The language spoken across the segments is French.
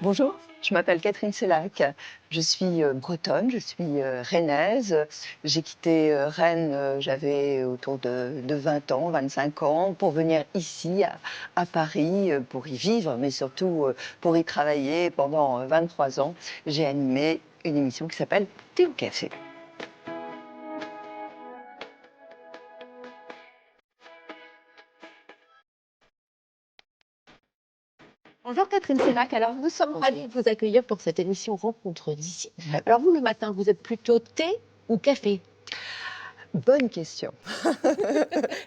Bonjour, je m'appelle Catherine Sellac. Je suis bretonne, je suis rennaise. J'ai quitté Rennes, j'avais autour de 20 ans, 25 ans, pour venir ici à Paris, pour y vivre, mais surtout pour y travailler pendant 23 ans. J'ai animé une émission qui s'appelle Thé au café. Bonjour Catherine Sellac, alors nous sommes ravis de vous accueillir pour cette émission Rencontre d'ici. Alors vous, le matin, vous êtes plutôt thé ou café? Bonne question.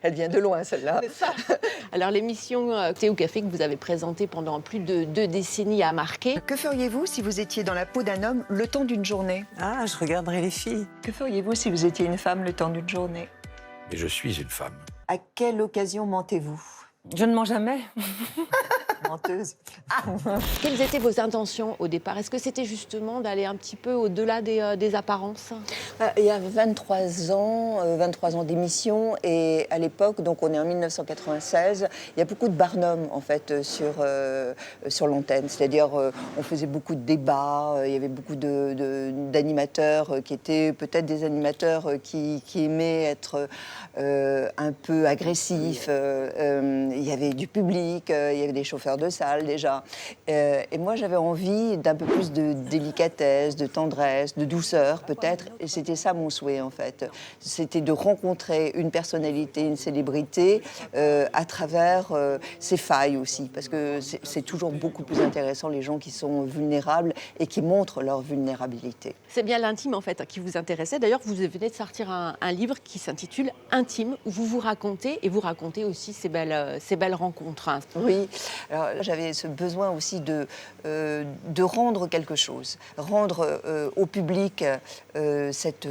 Elle vient de loin, celle-là. C'est ça. Alors l'émission Thé ou café que vous avez présentée pendant plus de 2 décennies a marqué. Que feriez-vous si vous étiez dans la peau d'un homme le temps d'une journée? Ah, je regarderai les filles. Que feriez-vous si vous étiez une femme le temps d'une journée? Et je suis une femme. À quelle occasion mentez-vous? Je ne mens jamais. Menteuse. Quelles étaient vos intentions au départ? Est-ce que c'était justement d'aller un petit peu au-delà des apparences? Il y a 23 ans d'émission, et à l'époque, donc on est en 1996, il y a beaucoup de Barnum en fait sur l'antenne. C'est-à-dire on faisait beaucoup de débats, il y avait beaucoup d'animateurs qui étaient peut-être des animateurs qui aimaient être un peu agressifs. Il y avait du public, il y avait des chauffeurs de salle déjà. Et moi j'avais envie d'un peu plus de délicatesse, de tendresse, de douceur peut-être. Et c'était ça mon souhait en fait. C'était de rencontrer une personnalité, une célébrité à travers ses failles aussi. Parce que c'est toujours beaucoup plus intéressant les gens qui sont vulnérables et qui montrent leur vulnérabilité. C'est bien l'intime en fait qui vous intéressait. D'ailleurs, vous venez de sortir un livre qui s'intitule Intime, où vous vous racontez et vous racontez aussi ces belles rencontres. Oui, alors j'avais ce besoin aussi de rendre quelque chose, rendre au public cette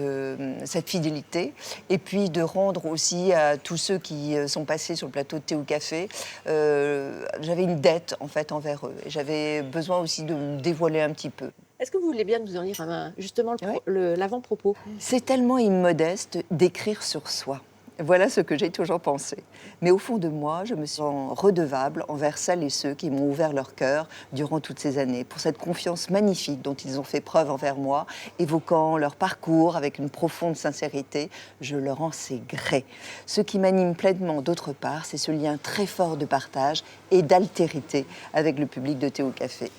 fidélité, et puis de rendre aussi à tous ceux qui sont passés sur le plateau de Thé ou Café. J'avais une dette en fait envers eux, et j'avais besoin aussi de me dévoiler un petit peu. Est-ce que vous voulez bien nous en lire justement Oui. l'avant-propos? C'est tellement immodeste d'écrire sur soi. Voilà ce que j'ai toujours pensé. Mais au fond de moi, je me sens redevable envers celles et ceux qui m'ont ouvert leur cœur durant toutes ces années, pour cette confiance magnifique dont ils ont fait preuve envers moi, évoquant leur parcours avec une profonde sincérité. Je leur en sais gré. Ce qui m'anime pleinement, d'autre part, c'est ce lien très fort de partage et d'altérité avec le public de Thé au Café.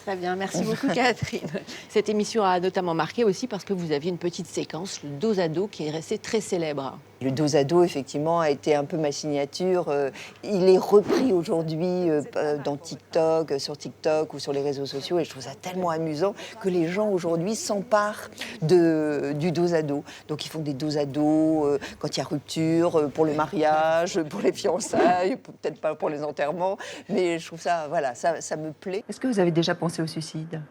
Très bien, merci beaucoup Catherine. Cette émission a notamment marqué aussi parce que vous aviez une petite séquence, le dos à dos, qui est resté très célèbre. Le dos à dos, effectivement, a été un peu ma signature. Il est repris aujourd'hui dans TikTok, sur TikTok ou sur les réseaux sociaux, et je trouve ça tellement amusant que les gens aujourd'hui s'emparent du dos à dos. Donc ils font des dos à dos quand il y a rupture, pour le mariage, pour les fiançailles, peut-être pas pour les enterrements, mais je trouve ça, voilà, ça me plaît. Est-ce que vous avez déjà pensé au suicide?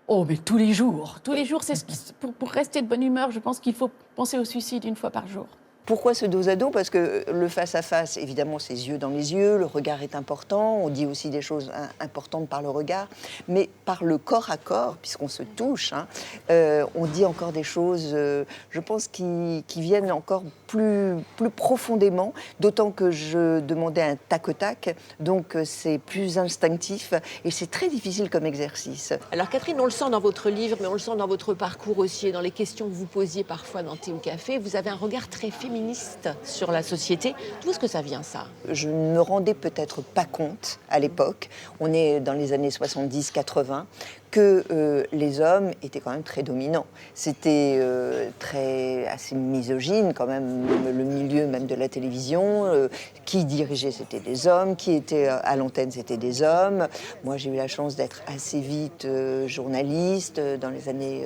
Oh, mais tous les jours. Tous les jours, c'est pour rester de bonne humeur, je pense qu'il faut penser au suicide une fois par jour. Pourquoi ce dos à dos? Parce que le face-à-face, évidemment, c'est yeux dans les yeux, le regard est important, on dit aussi des choses importantes par le regard, mais par le corps à corps, puisqu'on se touche, on dit encore des choses, je pense, qui viennent encore plus profondément, d'autant que je demandais un tac-au-tac, donc c'est plus instinctif et c'est très difficile comme exercice. Alors Catherine, on le sent dans votre livre, mais on le sent dans votre parcours aussi et dans les questions que vous posiez parfois dans Thé ou Café. Vous avez un regard très féministe sur la société. D'où est-ce que ça vient, ça? Je ne me rendais peut-être pas compte à l'époque, on est dans les années 70-80, que les hommes étaient quand même très dominants. C'était assez misogyne quand même, le milieu même de la télévision. Qui dirigeait, c'était des hommes. Qui était à l'antenne, c'était des hommes. Moi, j'ai eu la chance d'être assez vite journaliste dans les années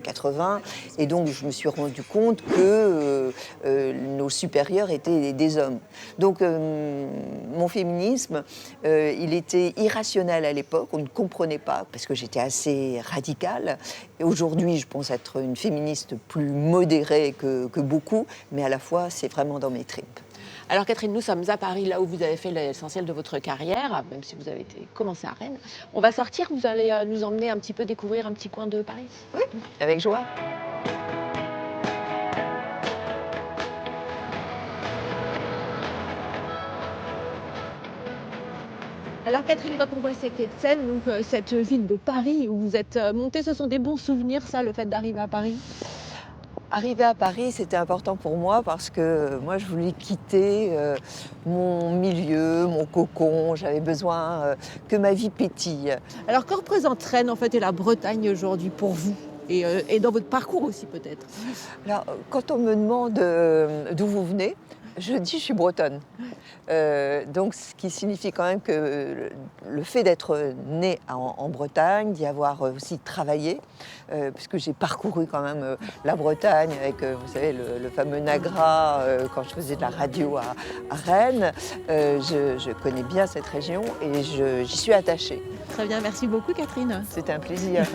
80. Et donc, je me suis rendu compte que nos supérieurs étaient des hommes. Donc, mon féminisme, il était irrationnel à l'époque. On ne comprenait pas, parce que j'étais assez radicale. Et aujourd'hui, je pense être une féministe plus modérée que beaucoup, mais à la fois, c'est vraiment dans mes tripes. Alors Catherine, nous sommes à Paris, là où vous avez fait l'essentiel de votre carrière, même si vous avez commencé à Rennes. On va sortir, vous allez nous emmener un petit peu découvrir un petit coin de Paris? Oui, avec joie. Alors Alors Catherine, quand on voit cette scène, donc cette ville de Paris où vous êtes montée, ce sont des bons souvenirs, ça, le fait d'arriver à Paris? Arriver à Paris, c'était important pour moi parce que moi, je voulais quitter mon milieu, mon cocon. J'avais besoin que ma vie pétille. Alors que représente Rennes en fait et la Bretagne aujourd'hui pour vous et dans votre parcours aussi peut-être? Alors, quand on me demande d'où vous venez, je dis je suis bretonne. Donc, ce qui signifie quand même que le fait d'être née en Bretagne, d'y avoir aussi travaillé, puisque j'ai parcouru quand même la Bretagne avec, vous savez, le fameux Nagra, quand je faisais de la radio à Rennes. Je connais bien cette région et j'y suis attachée. Très bien, merci beaucoup Catherine. C'était un plaisir.